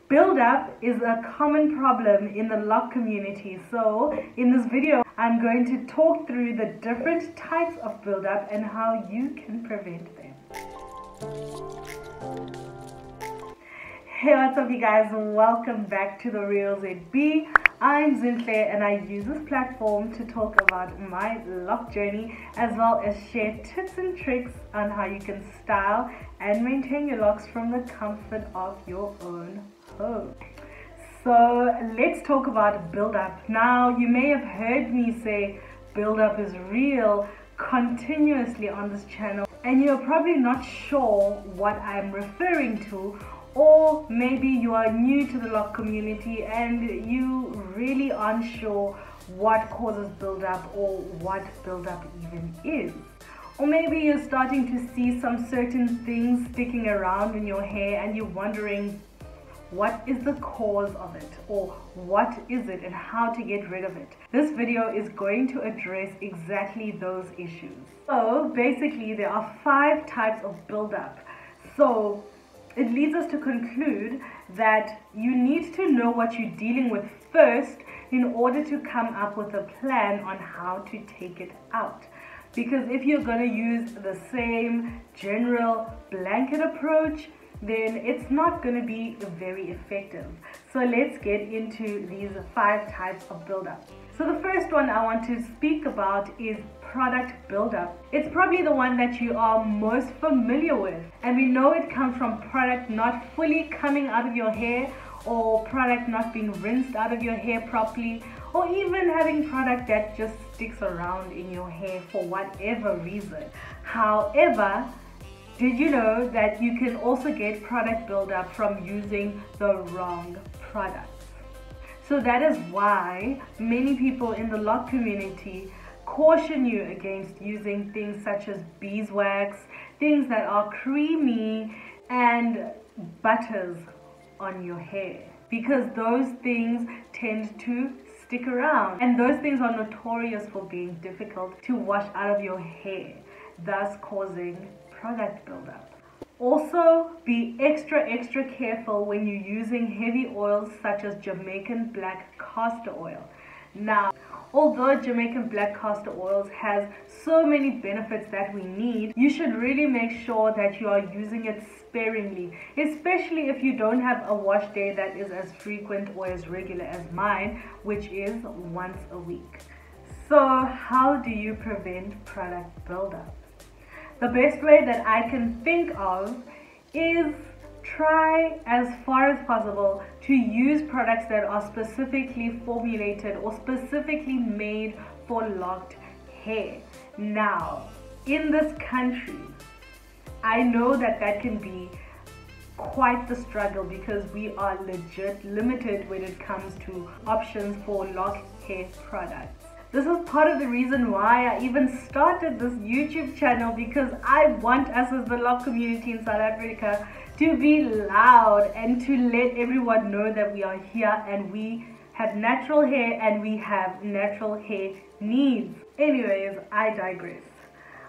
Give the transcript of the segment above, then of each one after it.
Build-up is a common problem in the lock community. So in this video, I'm going to talk through the different types of build-up and how you can prevent them. Hey, what's up you guys? Welcome back to The Real Zedbee. I'm Zinhle and I use this platform to talk about my lock journey as well as share tips and tricks on how you can style and maintain your locks from the comfort of your own home. So let's talk about build-up. Now you may have heard me say build-up is real continuously on this channel and you're probably not sure what I'm referring to, or maybe you are new to the lock community and you really aren't sure what causes build-up or what build-up even is. Or maybe you're starting to see some certain things sticking around in your hair and you're wondering what is the cause of it, or what is it and how to get rid of it. This video is going to address exactly those issues. So basically there are 5 types of build-up. So it leads us to conclude that you need to know what you're dealing with first in order to come up with a plan on how to take it out. Because if you're going to use the same general blanket approach, then it's not going to be very effective. So let's get into these 5 types of build-up. So the first one I want to speak about is product build-up. It's probably the one that you are most familiar with, and we know it comes from product not fully coming out of your hair, or product not being rinsed out of your hair properly, or even having product that just sticks around in your hair for whatever reason. However, did you know that you can also get product build-up from using the wrong products? So that is why many people in the lock community caution you against using things such as beeswax, things that are creamy, and butters on your hair, because those things tend to stick around and those things are notorious for being difficult to wash out of your hair, thus causing product buildup. Also, be extra careful when you're using heavy oils such as Jamaican black castor oil. Now, although Jamaican black castor oils has so many benefits that we need, you should really make sure that you are using it sparingly, especially if you don't have a wash day that is as frequent or as regular as mine, which is once a week. So how do you prevent product buildup? The best way that I can think of is try as far as possible to use products that are specifically formulated or specifically made for locked hair. Now, in this country, I know that that can be quite the struggle because we are legit limited when it comes to options for locked hair products. This is part of the reason why I even started this YouTube channel, because I want us as the lock community in South Africa to be loud and to let everyone know that we are here and we have natural hair and we have natural hair needs. Anyways, I digress.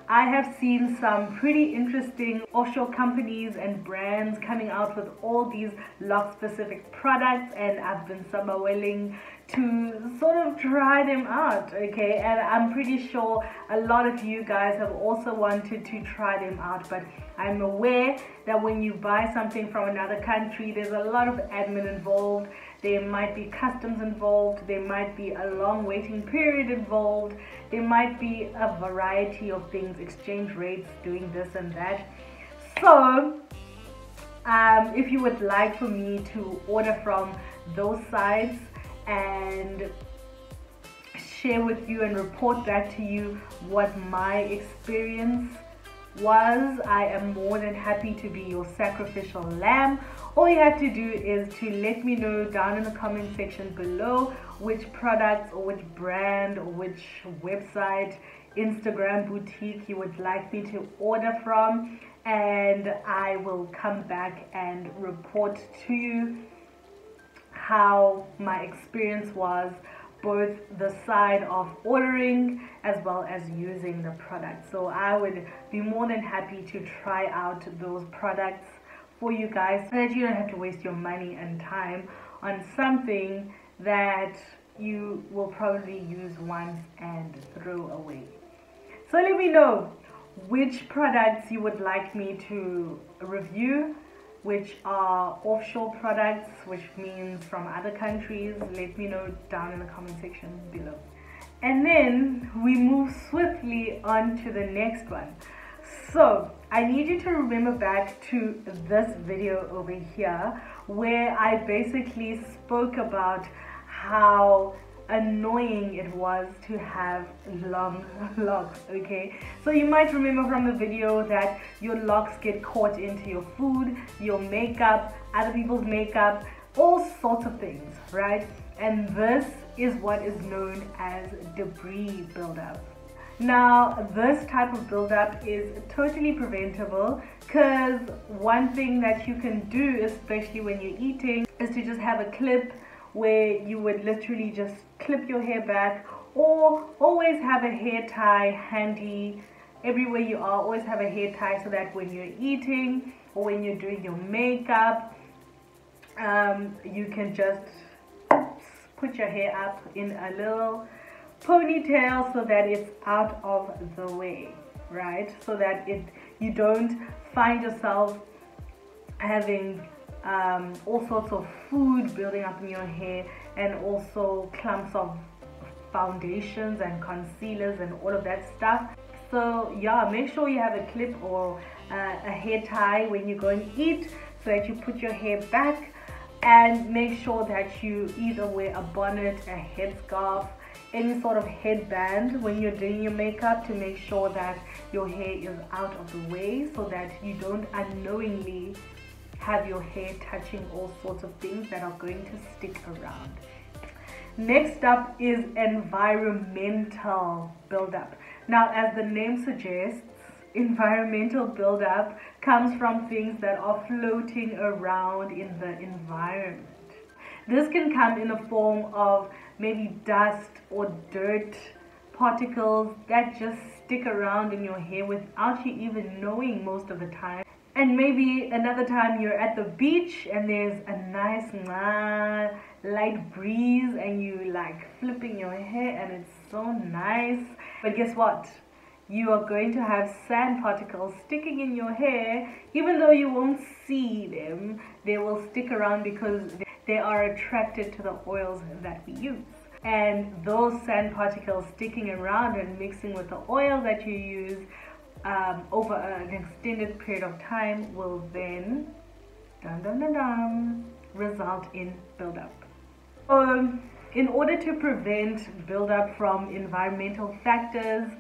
I have seen some pretty interesting offshore companies and brands coming out with all these lock specific products, and I've been somehow willing to sort of try them out, okay? And I'm pretty sure a lot of you guys have also wanted to try them out, but I'm aware that when you buy something from another country, there's a lot of admin involved. There might be customs involved, there might be a long waiting period involved, there might be a variety of things, exchange rates, doing this and that. So if you would like for me to order from those sites and share with you and report back to you what my experience was, I am more than happy to be your sacrificial lamb. All you have to do is to let me know down in the comment section below which products or which brand or which website, Instagram boutique you would like me to order from, and I will come back and report to you how my experience was, both the side of ordering as well as using the product. So I would be more than happy to try out those products for you guys so that you don't have to waste your money and time on something that you will probably use once and throw away. So let me know which products you would like me to review, which are offshore products, which means from other countries. Let me know down in the comment section below. And then we move swiftly on to the next one. So I need you to remember back to this video over here where I basically spoke about how annoying it was to have long locks. Okay, so you might remember from the video that your locks get caught into your food, your makeup, other people's makeup, all sorts of things, right? And this is what is known as debris buildup. Now this type of buildup is totally preventable, because one thing that you can do, especially when you're eating, is to just have a clip where you would literally just clip your hair back, or always have a hair tie handy everywhere you are. Always have a hair tie so that when you're eating or when you're doing your makeup, you can just put your hair up in a little ponytail so that it's out of the way, right? So that you don't find yourself having all sorts of food building up in your hair, and also clumps of foundations and concealers and all of that stuff. So yeah, make sure you have a clip or a hair tie when you go and eat, so that you put your hair back, and make sure that you either wear a bonnet, a headscarf, any sort of headband when you're doing your makeup, to make sure that your hair is out of the way, so that you don't unknowingly have your hair touching all sorts of things that are going to stick around. Next up is environmental buildup. Now, as the name suggests, environmental buildup comes from things that are floating around in the environment. This can come in the form of maybe dust or dirt particles that just stick around in your hair without you even knowing most of the time. And maybe another time you're at the beach and there's a nice light breeze and you like flipping your hair and it's so nice. But guess what? You are going to have sand particles sticking in your hair. Even though you won't see them, they will stick around because they are attracted to the oils that we use. And those sand particles sticking around and mixing with the oil that you use over an extended period of time will then result in buildup. In order to prevent buildup from environmental factors,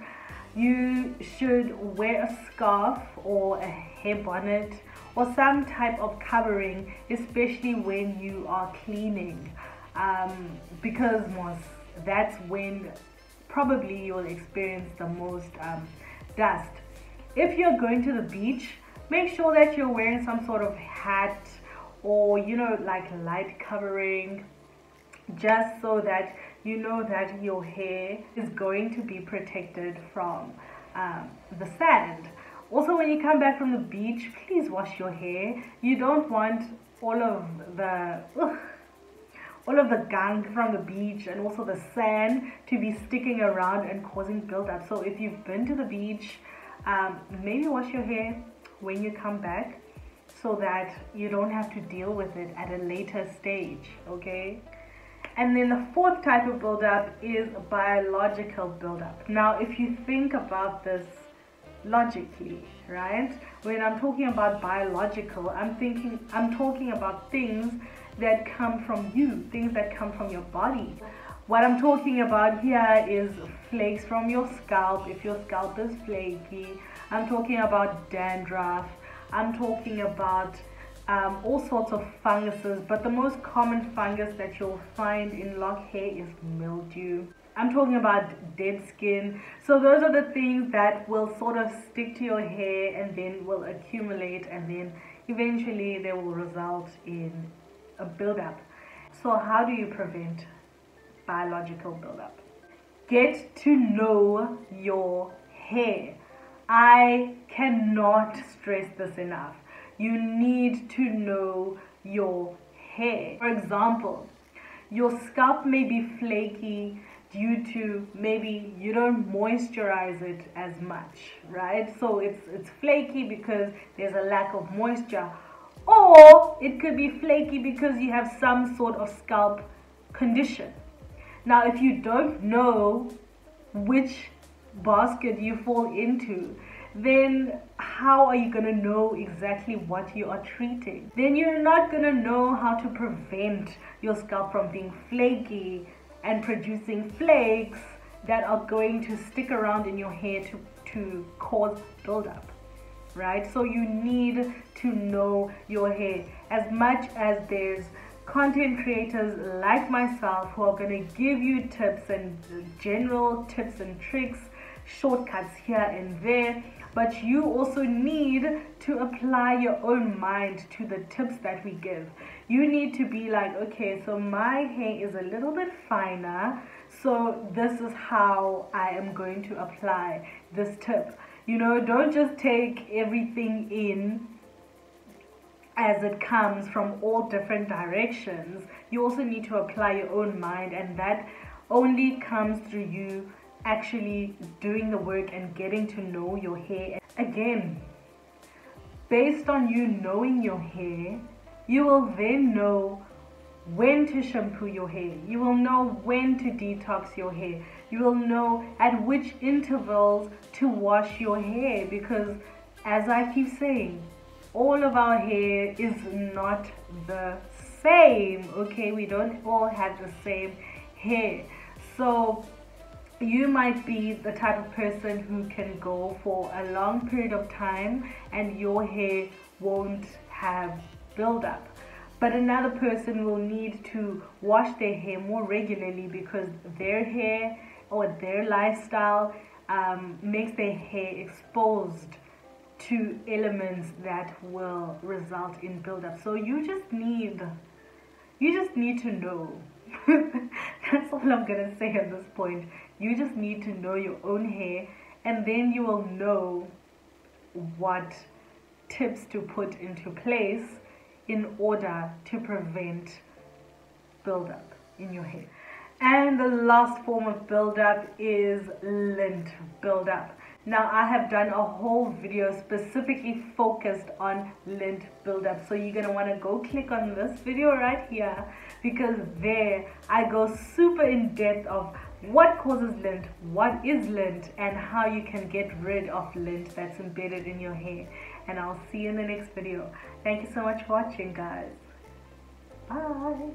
you should wear a scarf or a hair bonnet or some type of covering, especially when you are cleaning, because that's when probably you'll experience the most dust. If you're going to the beach, make sure that you're wearing some sort of hat or, you know, like light covering, just so that you know that your hair is going to be protected from the sand. Also, when you come back from the beach, please wash your hair. You don't want all of the gunk from the beach and also the sand to be sticking around and causing buildup. So if you've been to the beach, maybe wash your hair when you come back, so that you don't have to deal with it at a later stage, okay? And then the fourth type of buildup is biological buildup. Now, if you think about this logically, right? When I'm talking about biological, I'm talking about things that come from you, things that come from your body. What I'm talking about here is flakes from your scalp, if your scalp is flaky. I'm talking about dandruff. I'm talking about all sorts of funguses, but the most common fungus that you'll find in lock hair is mildew. I'm talking about dead skin. So those are the things that will sort of stick to your hair and then will accumulate, and then eventually they will result in a buildup. So how do you prevent biological buildup? Get to know your hair. I cannot stress this enough. you need to know your hair. For example, your scalp may be flaky due to maybe you don't moisturize it as much, right? So it's flaky because there's a lack of moisture, or it could be flaky because you have some sort of scalp condition. Now, if you don't know which basket you fall into, then how are you going to know exactly what you are treating? Then you're not going to know how to prevent your scalp from being flaky and producing flakes that are going to stick around in your hair to cause buildup, right? So you need to know your hair. As much as there's content creators like myself who are going to give you tips and general tips and tricks, shortcuts here and there, but you also need to apply your own mind to the tips that we give. You need to be like, okay, so my hair is a little bit finer, so this is how I am going to apply this tip. You know, don't just take everything in as it comes from all different directions. You also need to apply your own mind, and that only comes through you actually doing the work and getting to know your hair. Again, based on you knowing your hair, you will then know when to shampoo your hair. You will know when to detox your hair. You will know at which intervals to wash your hair, because as I keep saying, all of our hair is not the same, okay? We don't all have the same hair. So you might be the type of person who can go for a long period of time and your hair won't have buildup. But another person will need to wash their hair more regularly because their hair or their lifestyle makes their hair exposed to elements that will result in buildup. So you just need to know. That's all I'm gonna say at this point. You just need to know your own hair, and then you will know what tips to put into place in order to prevent buildup in your hair. And the last form of buildup is lint buildup. Now, I have done a whole video specifically focused on lint buildup, so you're going to want to go click on this video right here, because there I go super in depth of what causes lint, what is lint, and how you can get rid of lint that's embedded in your hair. And I'll see you in the next video. Thank you so much for watching, guys. Bye.